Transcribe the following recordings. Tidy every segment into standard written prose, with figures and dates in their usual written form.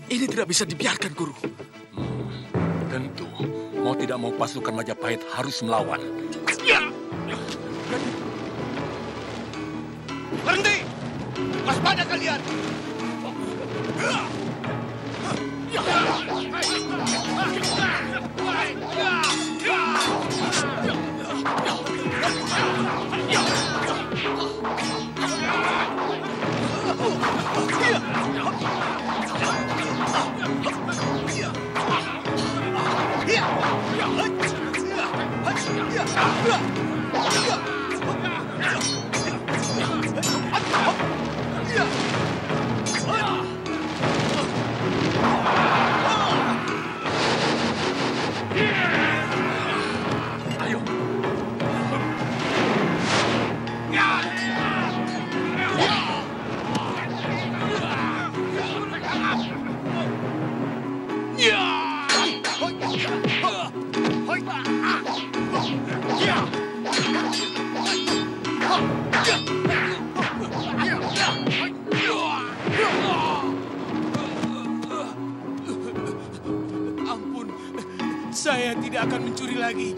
Ini tidak bisa dibiarkan, Guru. Tentu, mau tidak mau pasukan Majapahit harus melawan. Ya. Berhenti! Waspada kalian! Ampun, saya tidak akan mencuri lagi.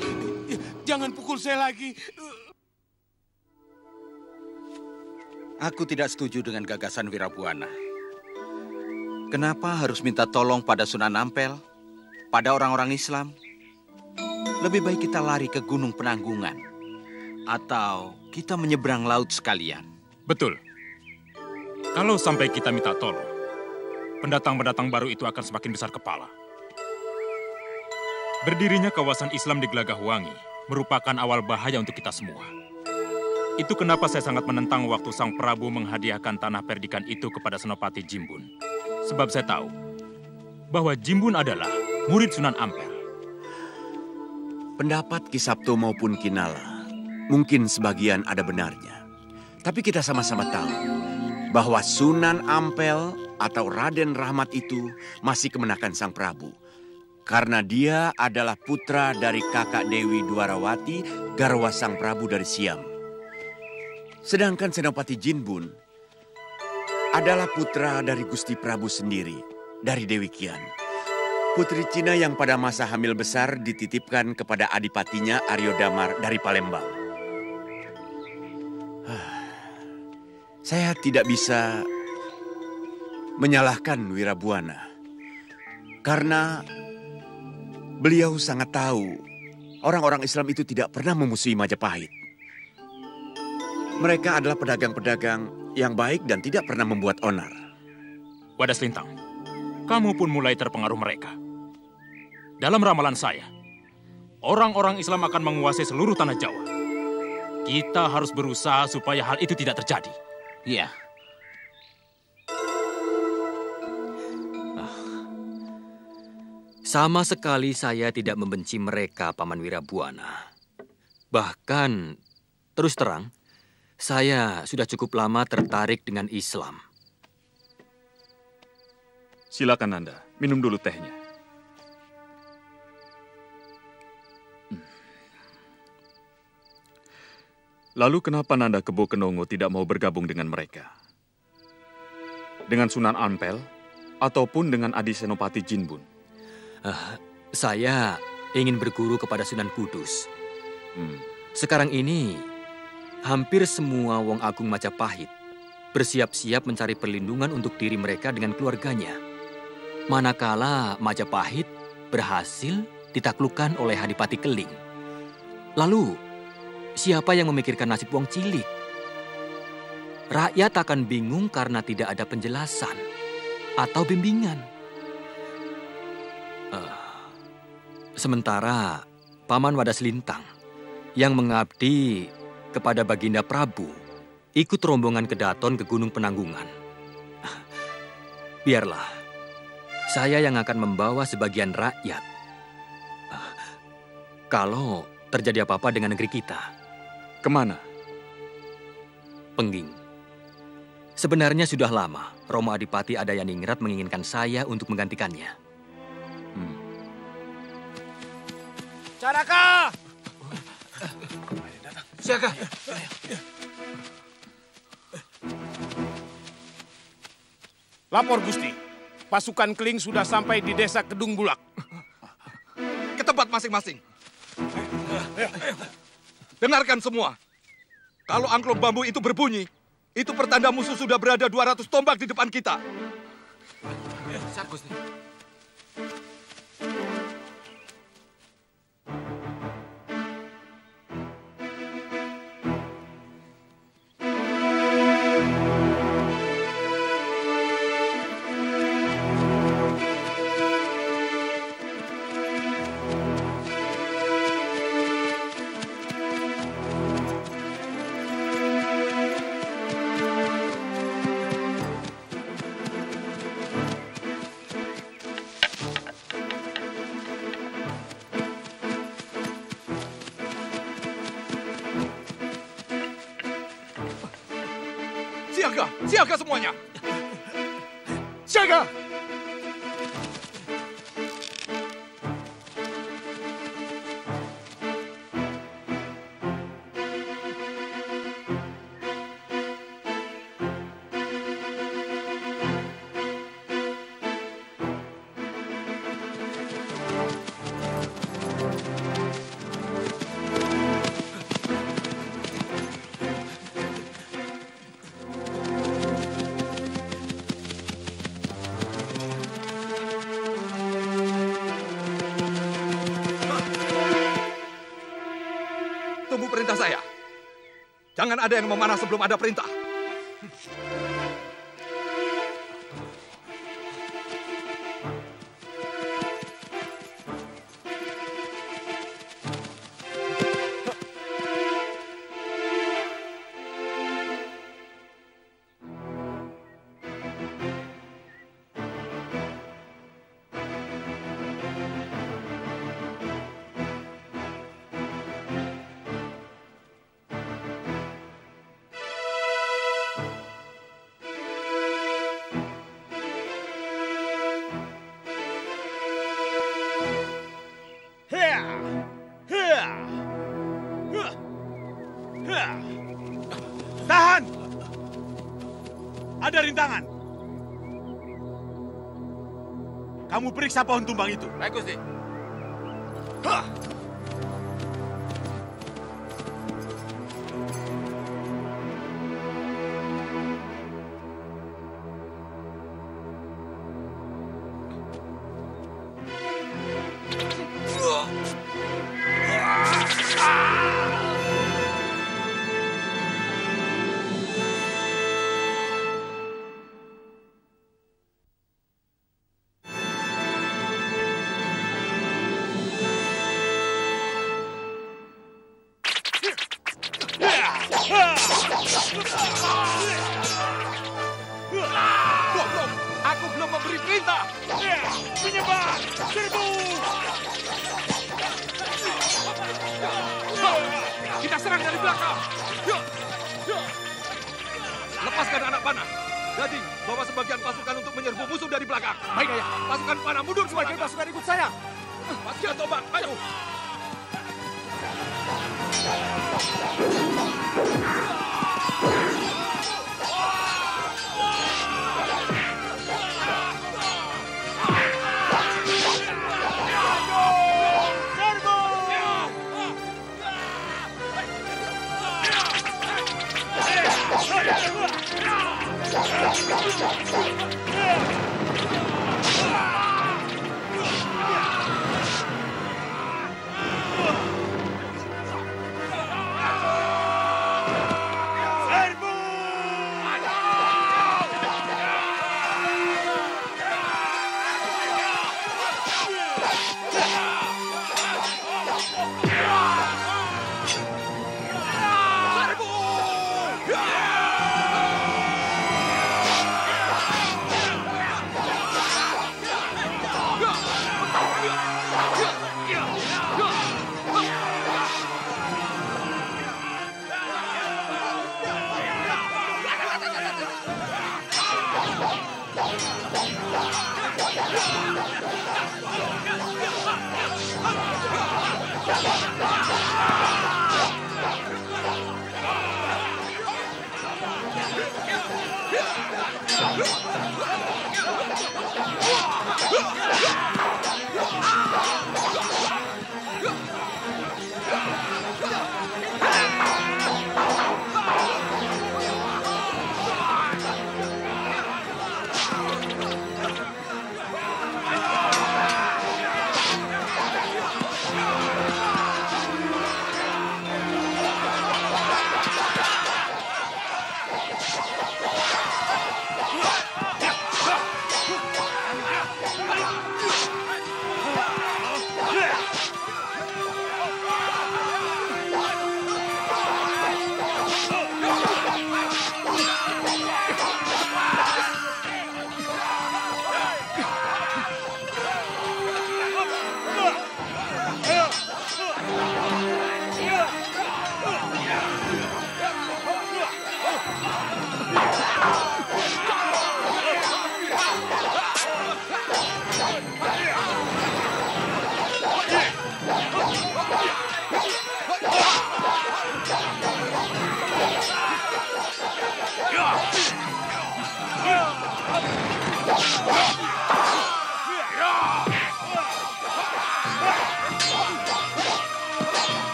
Jangan pukul saya lagi. Aku tidak setuju dengan gagasan Wirabuana. Kenapa harus minta tolong pada Sunan Ampel, pada orang-orang Islam? Lebih baik kita lari ke Gunung Penanggungan. Atau kita menyeberang laut sekalian. Betul. Kalau sampai kita minta tolong, pendatang-pendatang baru itu akan semakin besar kepala. Berdirinya kawasan Islam di Gelagahwangi merupakan awal bahaya untuk kita semua. Itu kenapa saya sangat menentang waktu Sang Prabu menghadiahkan tanah perdikan itu kepada Senopati Jimbun. Sebab saya tahu bahwa Jimbun adalah murid Sunan Ampel. Pendapat Ki Sabto maupun Kinala mungkin sebagian ada benarnya. Tapi kita sama-sama tahu bahwa Sunan Ampel atau Raden Rahmat itu masih kemenakan Sang Prabu. Karena dia adalah putra dari kakak Dewi Dwarawati, garwa Sang Prabu dari Siam. Sedangkan Senopati Jinbun adalah putra dari Gusti Prabu sendiri, dari Dewi Kian. Putri Cina yang pada masa hamil besar dititipkan kepada adipatinya Aryo Damar dari Palembang. Saya tidak bisa menyalahkan Wirabuana. Karena beliau sangat tahu orang-orang Islam itu tidak pernah memusuhi Majapahit. Mereka adalah pedagang-pedagang yang baik dan tidak pernah membuat onar. Wadas Lintang, kamu pun mulai terpengaruh mereka. Dalam ramalan saya, orang-orang Islam akan menguasai seluruh tanah Jawa. Kita harus berusaha supaya hal itu tidak terjadi. Iya. Sama sekali saya tidak membenci mereka, Paman Wirabuana. Bahkan, terus terang, saya sudah cukup lama tertarik dengan Islam. Silakan Nanda, minum dulu tehnya. Lalu kenapa Nanda Kebo Kenongo tidak mau bergabung dengan mereka? Dengan Sunan Ampel ataupun dengan Adi Senopati Jinbun? Saya ingin berguru kepada Sunan Kudus. Sekarang ini, hampir semua Wong Agung Majapahit bersiap-siap mencari perlindungan untuk diri mereka dengan keluarganya. Manakala Majapahit berhasil ditaklukkan oleh Adipati Keling. Lalu, siapa yang memikirkan nasib Wong Cilik? Rakyat akan bingung karena tidak ada penjelasan atau bimbingan. Sementara Paman Wadas Lintang yang mengabdi kepada Baginda Prabu ikut rombongan Kedaton ke Gunung Penanggungan. Biarlah, saya yang akan membawa sebagian rakyat. Kalau terjadi apa-apa dengan negeri kita. Kemana? Pengging. Sebenarnya sudah lama Romo Adipati Adayaningrat menginginkan saya untuk menggantikannya. Caraka! Siaga! Lapor Gusti. pasukan Kling sudah sampai di desa Kedung Bulak. Ke tempat masing-masing. Dengarkan semua. Kalau angklung bambu itu berbunyi, itu pertanda musuh sudah berada 200 tombak di depan kita. Siap, Gusti. Siaga, siaga semuanya. Siaga! Tunggu perintah saya. Jangan ada yang memanah sebelum ada perintah. Tahan! Ada rintangan. Kamu periksa pohon tumbang itu. Baik, Gusti. Goblok, aku belum memberi perintah. Menyebar! Serbu! Kita serang dari belakang. Lepaskan anak panah. Gading, bawa sebagian pasukan untuk menyerbu musuh dari belakang. Baik, Ayah. Pasukan panah mundur Sebagian sebagai pasukan ikut saya. pasukan tombak, ayo.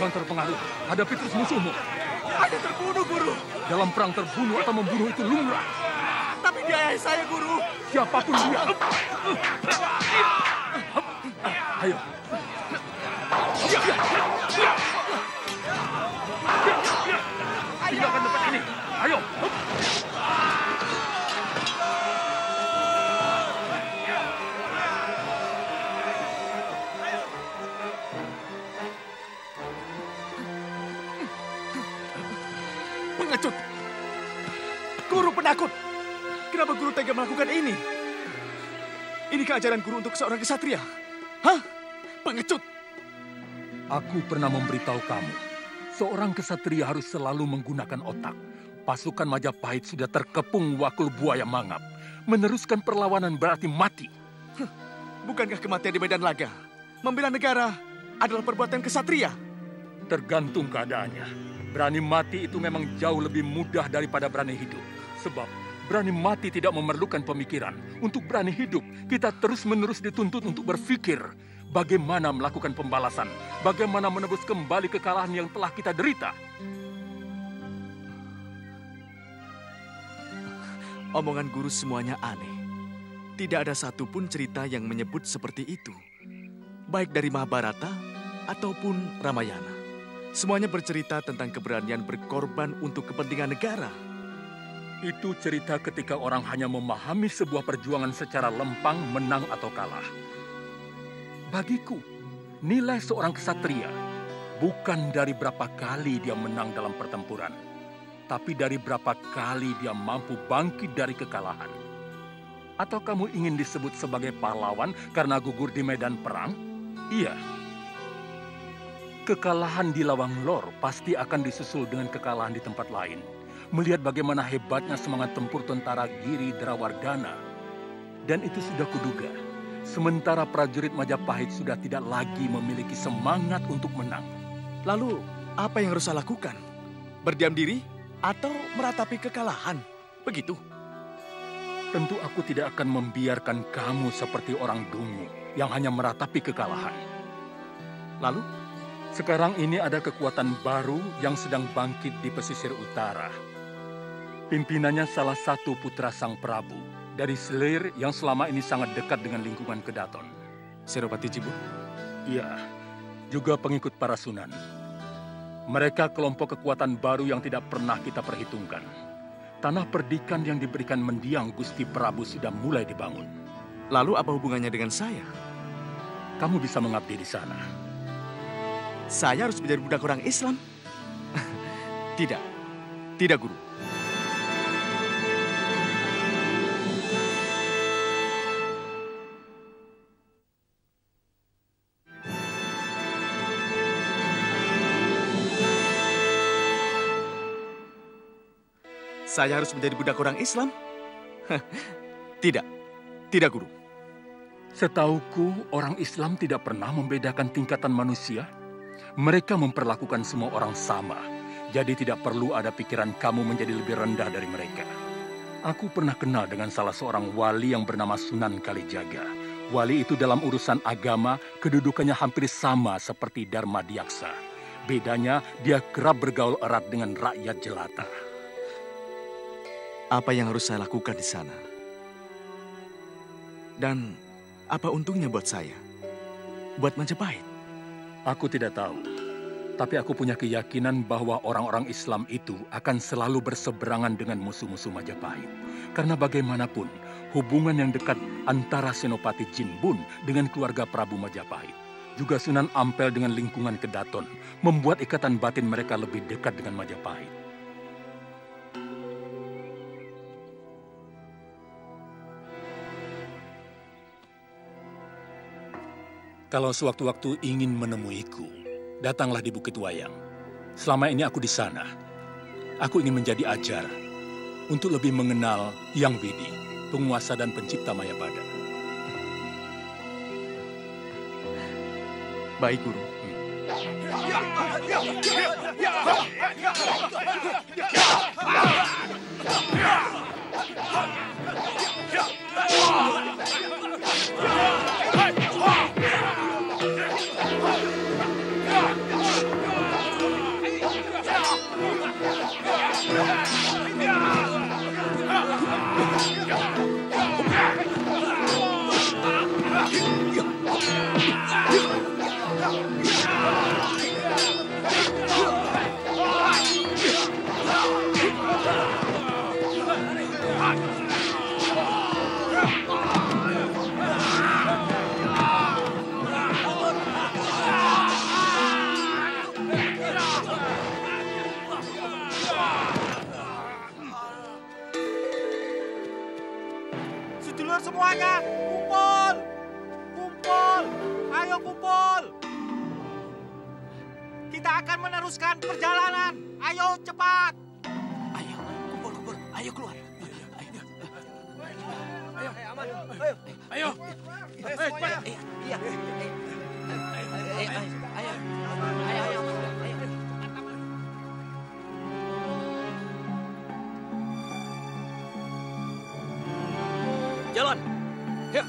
Jangan terpengaruh. Hadapi terus musuhmu. Ada terbunuh, Guru. Dalam perang terbunuh atau membunuh itu lumrah. Tapi dia ayah saya, Guru. Siapapun dia. Ayo. Tinggalkan tempat ini. Ayo. Pengecut. Guru penakut. Kenapa Guru tega melakukan ini? Inikah ajaran Guru untuk seorang kesatria? Hah? Pengecut. Aku pernah memberitahu kamu, seorang kesatria harus selalu menggunakan otak. Pasukan Majapahit sudah terkepung wakul buaya mangap. Meneruskan perlawanan berarti mati. Bukankah kematian di medan laga, membela negara, adalah perbuatan kesatria? Tergantung keadaannya. Berani mati itu memang jauh lebih mudah daripada berani hidup. Sebab berani mati tidak memerlukan pemikiran. Untuk berani hidup, kita terus-menerus dituntut untuk berpikir bagaimana melakukan pembalasan, bagaimana menebus kembali kekalahan yang telah kita derita. Omongan Guru semuanya aneh. Tidak ada satupun cerita yang menyebut seperti itu. Baik dari Mahabharata ataupun Ramayana. Semuanya bercerita tentang keberanian berkorban untuk kepentingan negara. Itu cerita ketika orang hanya memahami sebuah perjuangan secara lempang, menang atau kalah. Bagiku, nilai seorang kesatria bukan dari berapa kali dia menang dalam pertempuran, tapi dari berapa kali dia mampu bangkit dari kekalahan. Atau kamu ingin disebut sebagai pahlawan karena gugur di medan perang? Iya. Kekalahan di Lawang Lor pasti akan disusul dengan kekalahan di tempat lain. Melihat bagaimana hebatnya semangat tempur tentara Giri Drawardana. Dan itu sudah kuduga. Sementara prajurit Majapahit sudah tidak lagi memiliki semangat untuk menang. Lalu, apa yang harus saya lakukan? Berdiam diri atau meratapi kekalahan? Begitu. Tentu aku tidak akan membiarkan kamu seperti orang dungu yang hanya meratapi kekalahan. Lalu? Sekarang ini ada kekuatan baru yang sedang bangkit di pesisir utara. Pimpinannya salah satu putra Sang Prabu dari Selir yang selama ini sangat dekat dengan lingkungan Kedaton. Senopati Jimbun? Iya, juga pengikut para Sunan. Mereka kelompok kekuatan baru yang tidak pernah kita perhitungkan. Tanah perdikan yang diberikan mendiang Gusti Prabu sudah mulai dibangun. Lalu apa hubungannya dengan saya? Kamu bisa mengabdi di sana. Saya harus menjadi budak orang Islam? Tidak. Tidak, Guru. Saya harus menjadi budak orang Islam? Tidak. Tidak, Guru. Setauku, orang Islam tidak pernah membedakan tingkatan manusia. Mereka memperlakukan semua orang sama. Jadi tidak perlu ada pikiran kamu menjadi lebih rendah dari mereka. Aku pernah kenal dengan salah seorang wali yang bernama Sunan Kalijaga. Wali itu dalam urusan agama, kedudukannya hampir sama seperti Dharma Diaksa. Bedanya, dia kerap bergaul erat dengan rakyat jelata. Apa yang harus saya lakukan di sana? Dan apa untungnya buat saya? Buat Majapahit? Aku tidak tahu. Tapi aku punya keyakinan bahwa orang-orang Islam itu akan selalu berseberangan dengan musuh-musuh Majapahit. Karena bagaimanapun, hubungan yang dekat antara Senopati Jinbun dengan keluarga Prabu Majapahit, juga Sunan Ampel dengan lingkungan Kedaton, membuat ikatan batin mereka lebih dekat dengan Majapahit. Kalau sewaktu-waktu ingin menemuiku, datanglah di Bukit Wayang. Selama ini aku di sana. Aku ingin menjadi ajar untuk lebih mengenal Yang Widi, penguasa dan pencipta Mayapada. Baik, Guru. Sedulur semuanya, kumpul! Kumpul! Ayo kumpul! Kita akan meneruskan perjalanan. Ayo cepat! Ayo, kumpul. Ayo keluar. Ayo, aman. Ayo. Ayo. Cepat. Iya. Ayo. Jalan. Ya.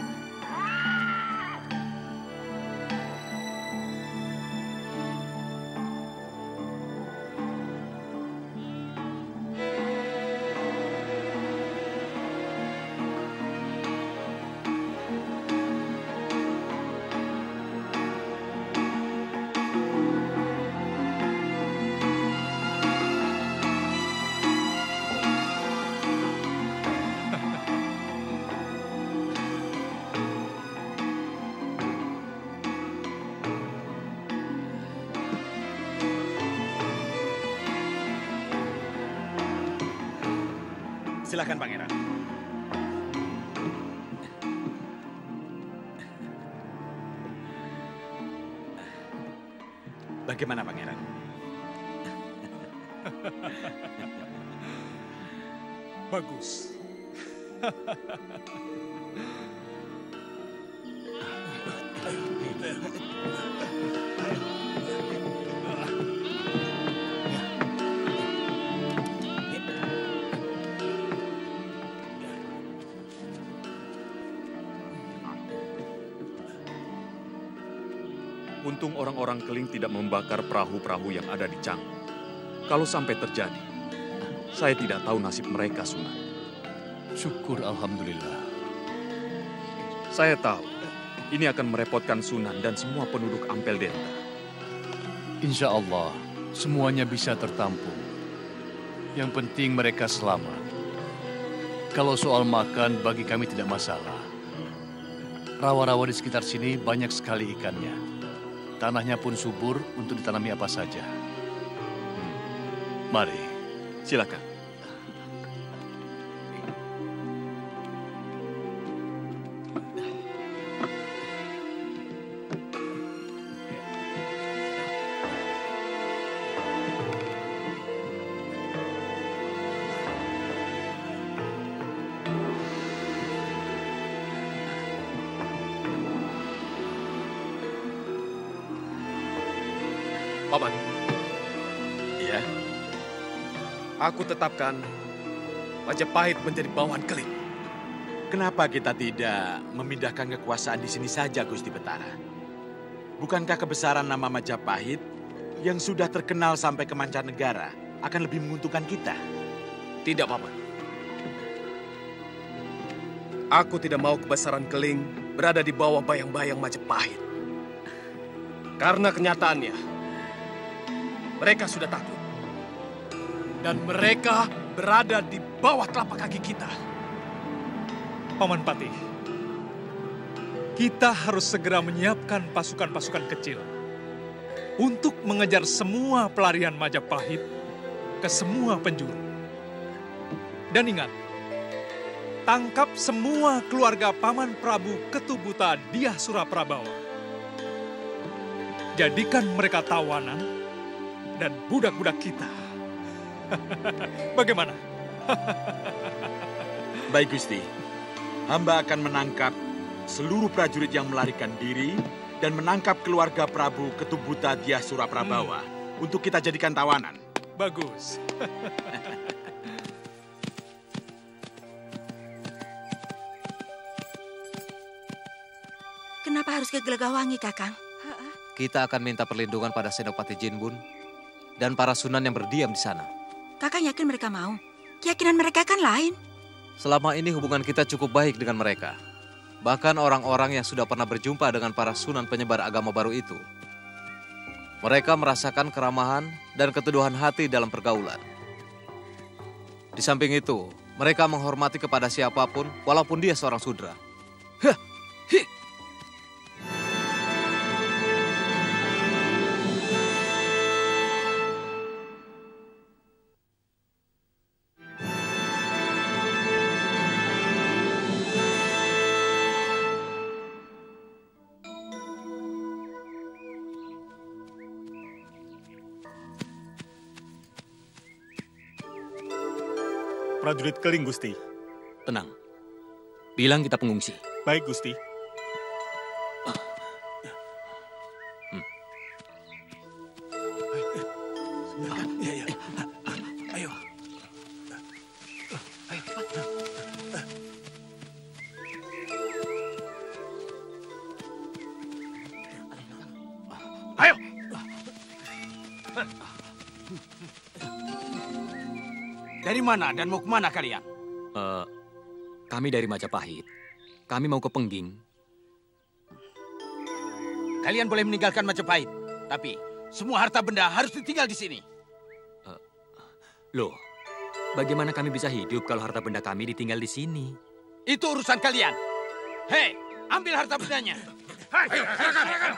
Silakan, Pangeran. Bagaimana, Pangeran? Bagus. Untung orang-orang Keling tidak membakar perahu-perahu yang ada di Canggu. Kalau sampai terjadi, saya tidak tahu nasib mereka, Sunan. Syukur Alhamdulillah. Saya tahu, ini akan merepotkan Sunan dan semua penduduk Ampel Denta. Insya Allah, semuanya bisa tertampung. Yang penting mereka selamat. Kalau soal makan, bagi kami tidak masalah. Rawa-rawa di sekitar sini banyak sekali ikannya. Tanahnya pun subur untuk ditanami apa saja. Mari. Silakan. Paman. Iya. Aku tetapkan Majapahit menjadi bawahan Keling. Kenapa kita tidak memindahkan kekuasaan di sini saja, Gusti Betara? Bukankah kebesaran nama Majapahit yang sudah terkenal sampai ke mancanegara akan lebih menguntungkan kita? Tidak, Paman. Aku tidak mau kebesaran Keling berada di bawah bayang-bayang Majapahit. Karena kenyataannya, mereka sudah takut. Dan mereka berada di bawah telapak kaki kita. Paman Patih, kita harus segera menyiapkan pasukan-pasukan kecil untuk mengejar semua pelarian Majapahit ke semua penjuru. Dan ingat, tangkap semua keluarga Paman Prabu Ketubuta Dyah Suraprabawa. Jadikan mereka tawanan dan budak-budak kita. Bagaimana? Baik, Gusti. Hamba akan menangkap seluruh prajurit yang melarikan diri dan menangkap keluarga Prabu Ketubuta Dyah Suraprabawa untuk kita jadikan tawanan. Bagus. Kenapa harus ke Gelagawangi, Kakang? Kita akan minta perlindungan pada Senopati Jinbun dan para sunan yang berdiam di sana. Kakang yakin mereka mau? Keyakinan mereka kan lain. Selama ini hubungan kita cukup baik dengan mereka. Bahkan orang-orang yang sudah pernah berjumpa dengan para sunan penyebar agama baru itu. Mereka merasakan keramahan dan keteduhan hati dalam pergaulan. Di samping itu, mereka menghormati kepada siapapun walaupun dia seorang sudra. Prajurit Keling, Gusti. Tenang. Bilang kita pengungsi. Baik, Gusti. Ayo. Ayo. Dari mana dan mau kemana kalian? Kami dari Majapahit. Kami mau ke Pengging. Kalian boleh meninggalkan Majapahit, tapi semua harta benda harus ditinggal di sini. Loh, bagaimana kami bisa hidup kalau harta benda kami ditinggal di sini? Itu urusan kalian. Hei, ambil harta bendanya. Hai, silakan.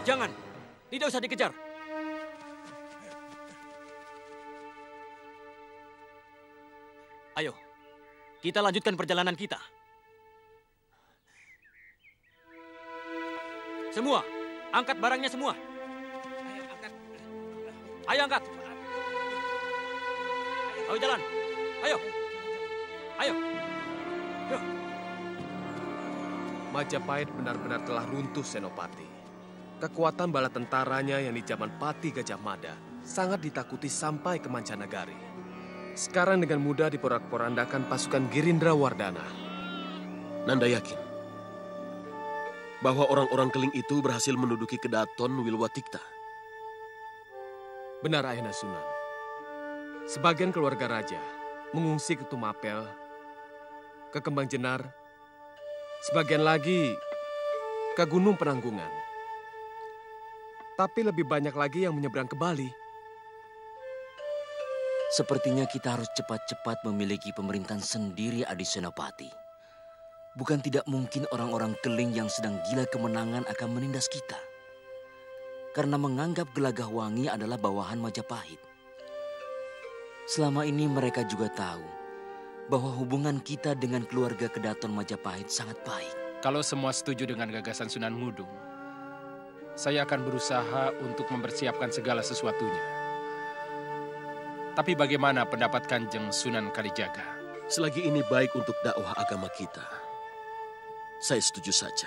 Jangan, tidak usah dikejar. Ayo, kita lanjutkan perjalanan kita. Semua, angkat barangnya semua. Ayo angkat. Ayo jalan. Ayo. Ayo. Ayo. Majapahit benar-benar telah runtuh, Senopati. Kekuatan bala tentaranya yang di zaman Pati Gajah Mada sangat ditakuti sampai ke mancanegari. Sekarang dengan mudah diporak-porandakan pasukan Girindra Wardana. Nanda yakin bahwa orang-orang Keling itu berhasil menduduki Kedaton Wilwatikta. Benar, Ayahanda Sunan. Sebagian keluarga raja mengungsi ke Tumapel, ke Kembang Jenar. Sebagian lagi ke Gunung Penanggungan. Tapi lebih banyak lagi yang menyeberang ke Bali. Sepertinya kita harus cepat-cepat memiliki pemerintahan sendiri, Adi Senopati. Bukan tidak mungkin orang-orang Keling yang sedang gila kemenangan akan menindas kita. Karena menganggap Gelagahwangi adalah bawahan Majapahit. Selama ini mereka juga tahu bahwa hubungan kita dengan keluarga Kedaton Majapahit sangat baik. Kalau semua setuju dengan gagasan Sunan Ngudung, saya akan berusaha untuk mempersiapkan segala sesuatunya. Tapi bagaimana pendapat Kanjeng Sunan Kalijaga? Selagi ini baik untuk dakwah agama kita, saya setuju saja.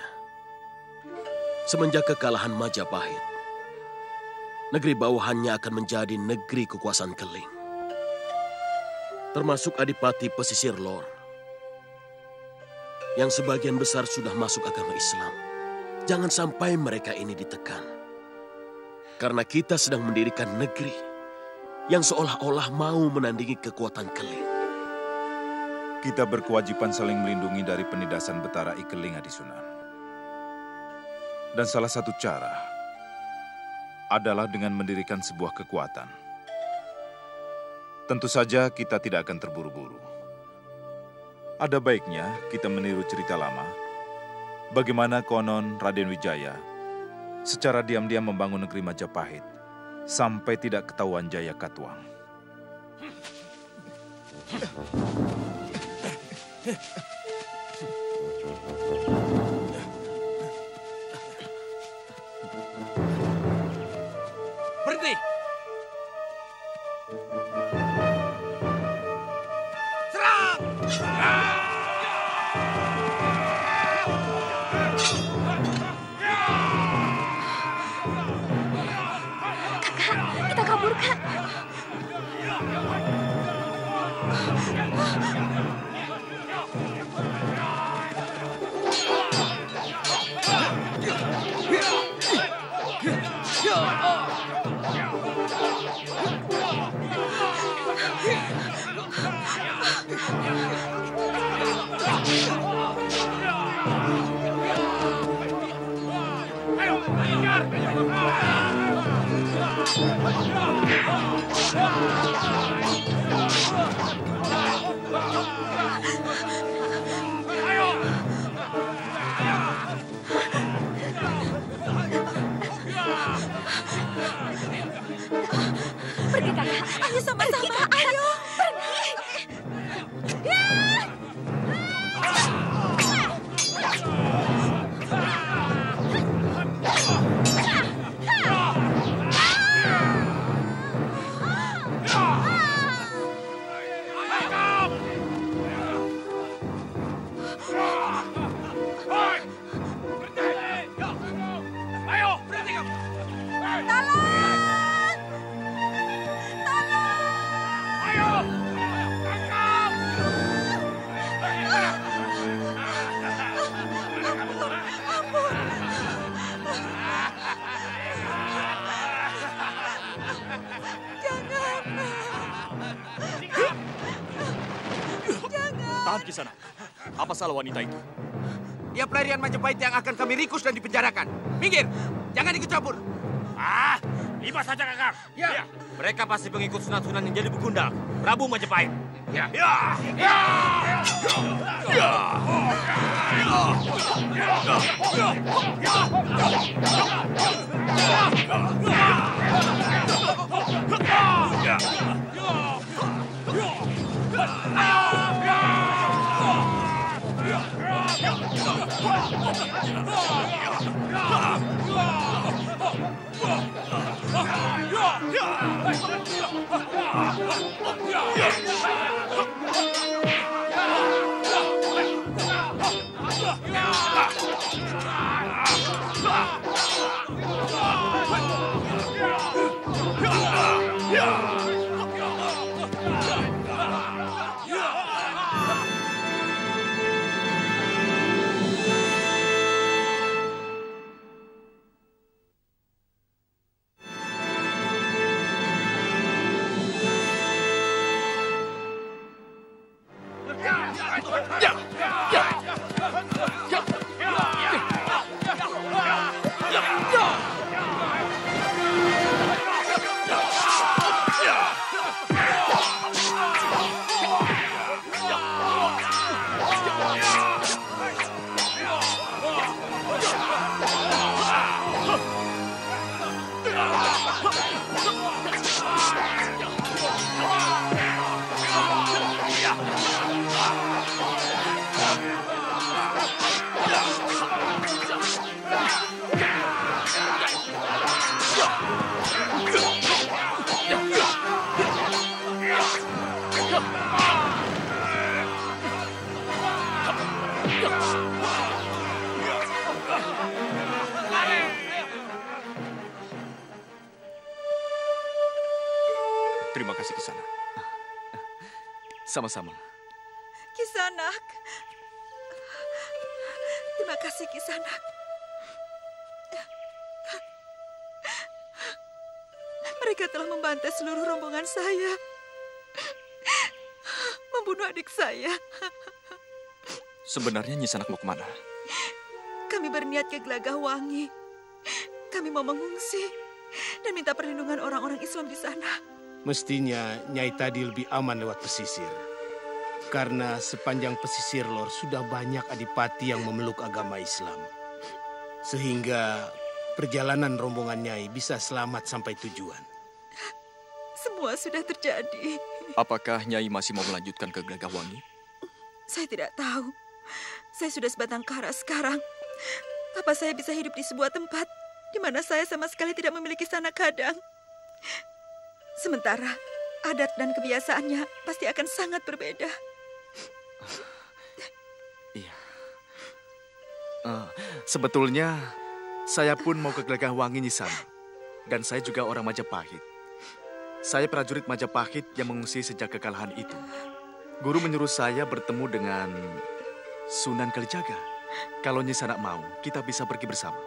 Semenjak kekalahan Majapahit, negeri bawahannya akan menjadi negeri kekuasaan Keling. Termasuk Adipati Pesisir Lor, yang sebagian besar sudah masuk agama Islam. Jangan sampai mereka ini ditekan. Karena kita sedang mendirikan negeri yang seolah-olah mau menandingi kekuatan Keling. Kita berkewajiban saling melindungi dari penindasan Betara I Keling, Adi Sunan. Dan salah satu cara adalah dengan mendirikan sebuah kekuatan. Tentu saja kita tidak akan terburu-buru. Ada baiknya kita meniru cerita lama, bagaimana konon Raden Wijaya secara diam-diam membangun negeri Majapahit sampai tidak ketahuan Jaya Katuang. Berhenti! Kita kabur, Kak. Pergi, Kakak. Ayo sama-sama. Ayo, pergi. Tahan di sana. Apa salah wanita itu? Dia pelarian Majapahit yang akan kami ringkus dan dipenjarakan. Minggir, jangan ikut campur. Ibas saja, Kakang. Ya. Mereka pasti pengikut Sunan-Sunan yang jadi begundal, Prabu Majapahit. Ya. Terima kasih Kisanak. Sama-sama. Kisanak. Terima kasih Kisanak. Mereka telah membantai seluruh rombongan saya. Membunuh adik saya. Sebenarnya Nyisanak mau kemana? Kami berniat ke Gelagahwangi. Kami mau mengungsi dan minta perlindungan orang-orang Islam di sana. Mestinya Nyai tadi lebih aman lewat pesisir. Karena sepanjang pesisir Lor sudah banyak adipati yang memeluk agama Islam. Sehingga perjalanan rombongan Nyai bisa selamat sampai tujuan. Semua sudah terjadi. Apakah Nyai masih mau melanjutkan ke Gelagahwangi? Saya tidak tahu. Saya sudah sebatang kara sekarang. Apa saya bisa hidup di sebuah tempat di mana saya sama sekali tidak memiliki sanak kadang? Sementara adat dan kebiasaannya pasti akan sangat berbeda. Iya. Sebetulnya saya pun mau ke Gelagahwangi Nyisanak. Dan saya juga orang Majapahit. Saya prajurit Majapahit yang mengungsi sejak kekalahan itu. Guru menyuruh saya bertemu dengan Sunan Kalijaga. Kalau Nyisanak mau, kita bisa pergi bersama.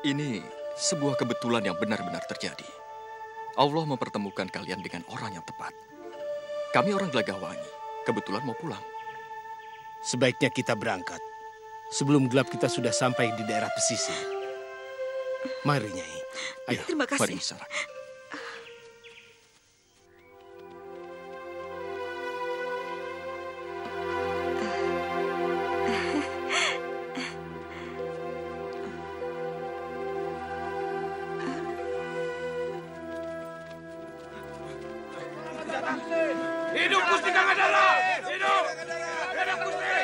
Ini sebuah kebetulan yang benar-benar terjadi. Allah mempertemukan kalian dengan orang yang tepat. Kami orang Gelagahwangi, kebetulan mau pulang. Sebaiknya kita berangkat. Sebelum gelap kita sudah sampai di daerah pesisir. Mari Nyai. Ayo. Terima kasih. Mari Nyisanak. Hidup Gusti Gangadala! Hidup! Hidup Gusti!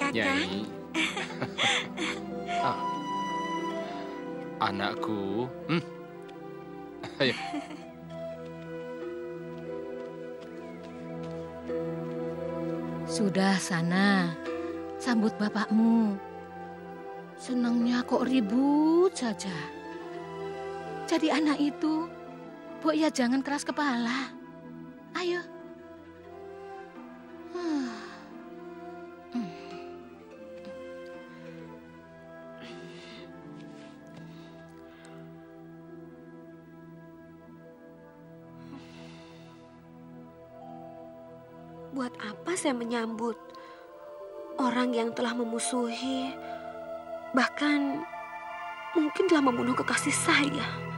Nyai. Anakku. Ayo. Sudah sana, sambut bapakmu. Senangnya kok ribut saja. Jadi anak itu, Bu ya jangan keras kepala. Ayo. Buat apa saya menyambut orang yang telah memusuhi, bahkan mungkin telah membunuh kekasih saya?